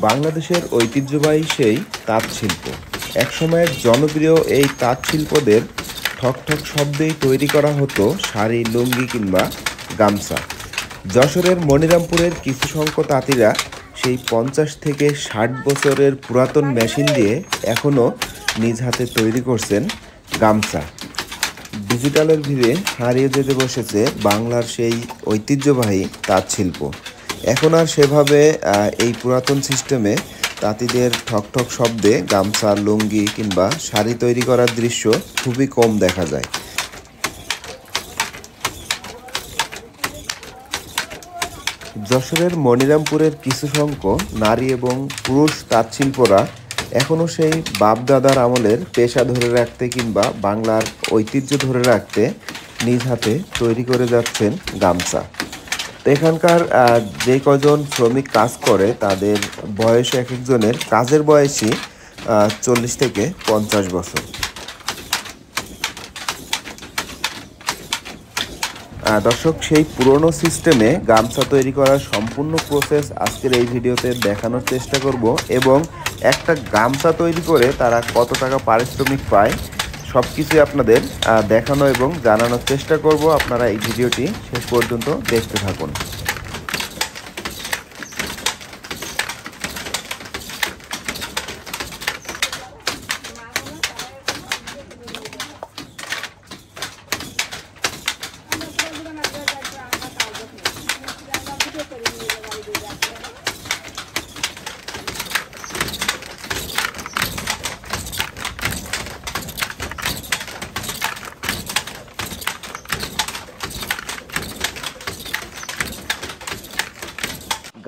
বাংলাদেশের ঐতিহ্যবাহী সেই তাঁত শিল্প। একসময়ের জনপ্রিয় এই তাঁত শিল্পদের ঠক ঠক শব্দেই তৈরি করা হতো শাড়ি, লুঙ্গি কিংবা গামছা। যশোরের মনিরামপুরের কিছু সংখ্যক তাঁতিরা সেই 50 থেকে 60 বছরের পুরাতন মেশিন দিয়ে এখনও নিজ হাতে তৈরি করছেন গামছা। ডিজিটালের ভিড়ে হারিয়ে যেতে বসেছে বাংলার সেই ঐতিহ্যবাহী তাঁত শিল্প। এখন আর সেভাবে এই পুরাতন সিস্টেমে তাঁতিদের ঠকঠক শব্দে গামছা, লুঙ্গি কিংবা শাড়ি তৈরি করার দৃশ্য খুবই কম দেখা যায়। যশোরের মনিরামপুরের কিছু সংখ্যক নারী এবং পুরুষ তাঁতশিল্পরা এখনও সেই বাপ-দাদার আমলের পেশা ধরে রাখতে কিংবা বাংলার ঐতিহ্য ধরে রাখতে নিজ হাতে তৈরি করে যাচ্ছেন গামছা। তো এখানকার যে কজন শ্রমিক কাজ করে তাদের বয়স এক একজনের কাজের বয়সই 40 থেকে 50 বছর। দর্শক, সেই পুরনো সিস্টেমে গামছা তৈরি করার সম্পূর্ণ প্রসেস আজকের এই ভিডিওতে দেখানোর চেষ্টা করব এবং একটা গামছা তৈরি করে তারা কত টাকা পারিশ্রমিক পায় সব কিছুই আপনাদের দেখানো এবং জানানোর চেষ্টা করব। আপনারা এই ভিডিওটি শেষ পর্যন্ত দেখতে থাকুন।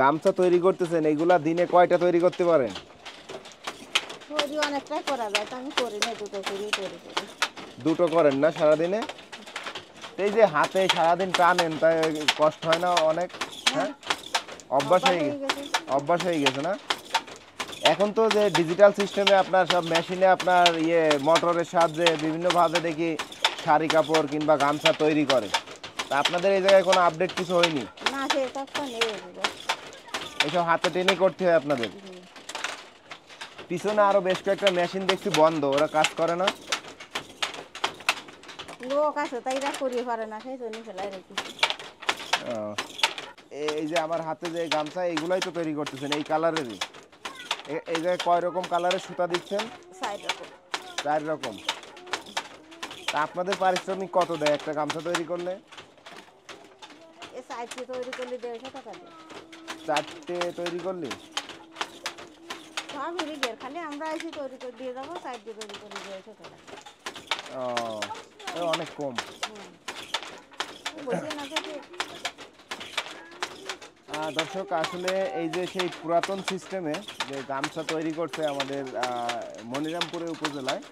গামছা তৈরি করতেছেন, এইগুলা দিনে কয়টা তৈরি করতে পারেন? অনেকটাই করা যায়, আমি করি না, দুটো করেন না সারাদিনে? এই যে হাতে সারাদিন টানেন, তাই কষ্ট হয় না অনেক? হ্যাঁ, অভ্যাস হয়ে গেছে না? এখন তো যে ডিজিটাল সিস্টেমে আপনার সব মেশিনে আপনার মোটরের সাহায্যে বিভিন্নভাবে দেখি শাড়ি কাপড় কিংবা গামছা তৈরি করে। তা আপনাদের এই জায়গায় কোনো আপডেট কিছু হয়নি? না, এইসব হাতে টেনে করতে হয় আপনাদের। পিছনে আরো বেশ কয়েকটা মেশিন দেখছি বন্ধ, ওরা কাজ করে না? লোক আছে তাই করি পারে না, সেই জন্য ফেলাই রেখেছি। এই যে আমার হাতে যে গামছা, এইগুলাই তো তৈরি করতেছেন এই কালারেরই? এই জায়গায় কয় রকম কালারের সুতা দিচ্ছেন? 4 রকম। তা আপনাদের পারিশ্রমিক কত দেয় একটা গামছা তৈরি করলে? এই সাইডটি তৈরি করলে 150 টাকা দেয়। 4টে তৈরি করলে সব খালি আমরা এসে তৈরি করে দিয়ে যাবো, সাইড দিয়ে তৈরি করে 150 টাকা। অনেক কম। দর্শক, আসলে এই যে সেই পুরাতন সিস্টেমে যে গামছা তৈরি করছে আমাদের মনিরামপুরের উপজেলায়,